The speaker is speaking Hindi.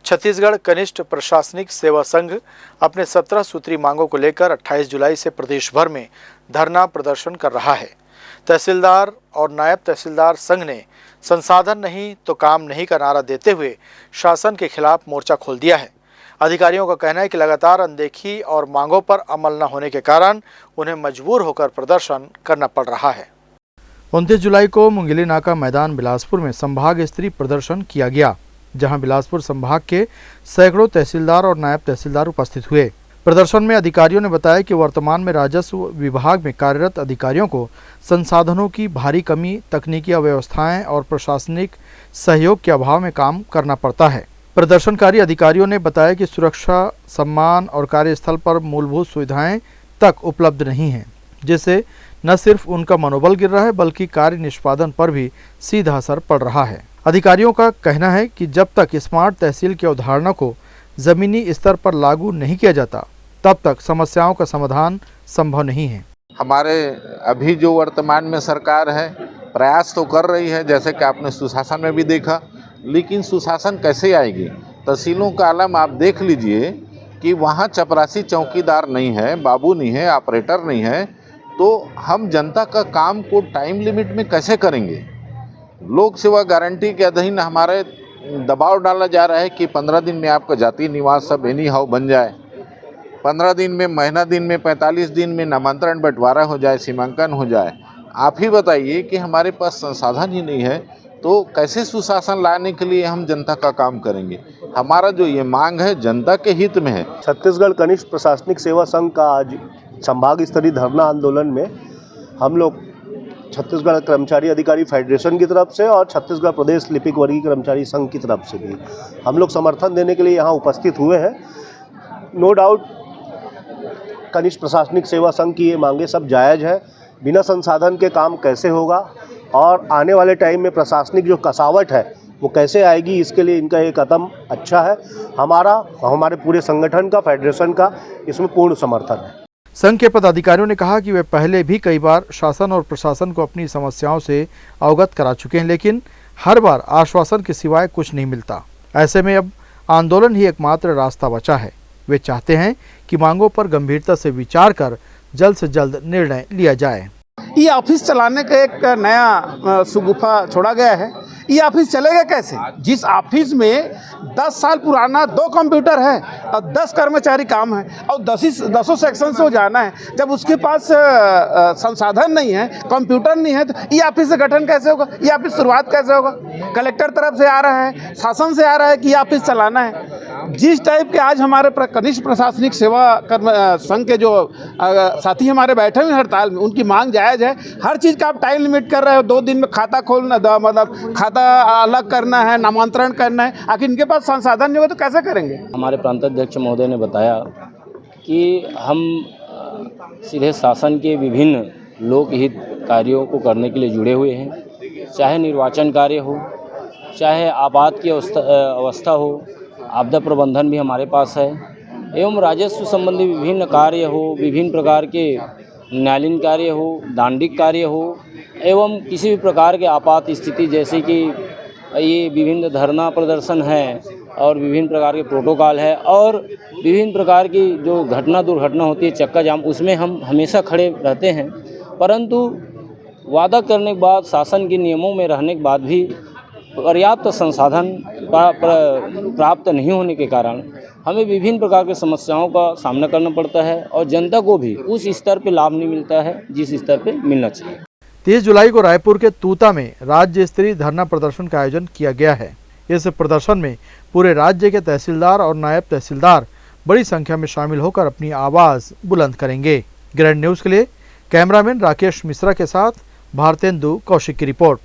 छत्तीसगढ़ कनिष्ठ प्रशासनिक सेवा संघ अपने 17 सूत्री मांगों को लेकर 28 जुलाई से प्रदेश भर में धरना प्रदर्शन कर रहा है। तहसीलदार और नायब तहसीलदार संघ ने संसाधन नहीं तो काम नहीं का नारा देते हुए शासन के खिलाफ मोर्चा खोल दिया है। अधिकारियों का कहना है कि लगातार अनदेखी और मांगों पर अमल न होने के कारण उन्हें मजबूर होकर प्रदर्शन करना पड़ रहा है। 29 जुलाई को मुंगेली नाका मैदान बिलासपुर में संभाग स्तरीय प्रदर्शन किया गया, जहां बिलासपुर संभाग के सैकड़ों तहसीलदार और नायब तहसीलदार उपस्थित हुए। प्रदर्शन में अधिकारियों ने बताया कि वर्तमान में राजस्व विभाग में कार्यरत अधिकारियों को संसाधनों की भारी कमी, तकनीकी अव्यवस्थाएं और प्रशासनिक सहयोग के अभाव में काम करना पड़ता है। प्रदर्शनकारी अधिकारियों ने बताया कि सुरक्षा, सम्मान और कार्यस्थल पर मूलभूत सुविधाएं तक उपलब्ध नहीं हैं, जिससे न सिर्फ उनका मनोबल गिर रहा है बल्कि कार्य निष्पादन पर भी सीधा असर पड़ रहा है। अधिकारियों का कहना है कि जब तक स्मार्ट तहसील की अवधारणा को जमीनी स्तर पर लागू नहीं किया जाता, तब तक समस्याओं का समाधान संभव नहीं है। हमारे अभी जो वर्तमान में सरकार है प्रयास तो कर रही है, जैसे कि आपने सुशासन में भी देखा, लेकिन सुशासन कैसे आएगी? तहसीलों का आलम आप देख लीजिए कि वहाँ चपरासी चौकीदार नहीं है, बाबू नहीं है, ऑपरेटर नहीं है, तो हम जनता का काम को टाइम लिमिट में कैसे करेंगे? लोक सेवा गारंटी के अधीन हमारे दबाव डाला जा रहा है कि 15 दिन में आपका जातीय निवास सब एनी हाउ बन जाए, 15 दिन में, महीना दिन में, 45 दिन में नामांतरण बंटवारा हो जाए, सीमांकन हो जाए। आप ही बताइए कि हमारे पास संसाधन ही नहीं है तो कैसे सुशासन लाने के लिए हम जनता का काम करेंगे? हमारा जो ये मांग है जनता के हित में है। छत्तीसगढ़ कनिष्ठ प्रशासनिक सेवा संघ का आज संभाग स्तरीय धरना आंदोलन में हम लोग छत्तीसगढ़ कर्मचारी अधिकारी फेडरेशन की तरफ से और छत्तीसगढ़ प्रदेश लिपिक वर्गीय कर्मचारी संघ की तरफ से भी हम लोग समर्थन देने के लिए यहाँ उपस्थित हुए हैं। नो डाउट कनिष्ठ प्रशासनिक सेवा संघ की ये मांगे सब जायज़ है। बिना संसाधन के काम कैसे होगा और आने वाले टाइम में प्रशासनिक जो कसावट है वो कैसे आएगी, इसके लिए इनका ये कदम अच्छा है। हमारे पूरे संगठन का, फेडरेशन का इसमें पूर्ण समर्थन है। संघ के पदाधिकारियों ने कहा कि वे पहले भी कई बार शासन और प्रशासन को अपनी समस्याओं से अवगत करा चुके हैं, लेकिन हर बार आश्वासन के सिवाय कुछ नहीं मिलता। ऐसे में अब आंदोलन ही एकमात्र रास्ता बचा है। वे चाहते हैं कि मांगों पर गंभीरता से विचार कर जल्द से जल्द निर्णय लिया जाए। ये ऑफिस चलाने का एक नया सुगुफा छोड़ा गया है। ये ऑफिस चलेगा कैसे? जिस ऑफिस में 10 साल पुराना 2 कंप्यूटर है और 10 कर्मचारी काम है और 10 सेक्शन से जाना है, जब उसके पास संसाधन नहीं है, कंप्यूटर नहीं है, तो ये ऑफिस से गठन कैसे होगा? ये ऑफिस शुरुआत कैसे होगा? कलेक्टर तरफ से आ रहा है, शासन से आ रहा है कि ये ऑफिस चलाना है। जिस टाइप के आज हमारे कनिष्ठ प्रशासनिक सेवा संघ के जो साथी हमारे बैठे हुए हड़ताल में, उनकी मांग जायज़ है। हर चीज़ का आप टाइम लिमिट कर रहे हो, 2 दिन में खाता खोलना, मतलब खाता अलग करना है, नामांतरण करना है। आखिर इनके पास संसाधन नहीं होगा तो कैसे करेंगे? हमारे प्रांताध्यक्ष महोदय ने बताया कि हम सीधे शासन के विभिन्न लोकहित कार्यों को करने के लिए जुड़े हुए हैं, चाहे निर्वाचन कार्य हो, चाहे आपात की अवस्था हो, आपदा प्रबंधन भी हमारे पास है, एवं राजस्व संबंधी विभिन्न कार्य हो, विभिन्न प्रकार के न्यायालयीन कार्य हो, दांडिक कार्य हो, एवं किसी भी प्रकार के आपात स्थिति जैसे कि ये विभिन्न धरना प्रदर्शन है और विभिन्न प्रकार के प्रोटोकॉल है और विभिन्न प्रकार की जो दुर्घटना होती है, चक्का जाम, उसमें हम हमेशा खड़े रहते हैं। परंतु वादा करने के बाद, शासन के नियमों में रहने के बाद भी पर्याप्त संसाधन प्राप्त नहीं होने के कारण हमें विभिन्न प्रकार की समस्याओं का सामना करना पड़ता है और जनता को भी उस स्तर पे लाभ नहीं मिलता है जिस स्तर पे मिलना चाहिए। 30 जुलाई को रायपुर के तूता में राज्य स्तरीय धरना प्रदर्शन का आयोजन किया गया है। इस प्रदर्शन में पूरे राज्य के तहसीलदार और नायब तहसीलदार बड़ी संख्या में शामिल होकर अपनी आवाज़ बुलंद करेंगे। ग्रैंड न्यूज़ के लिए कैमरामैन राकेश मिश्रा के साथ भारतेंदु कौशिक की रिपोर्ट।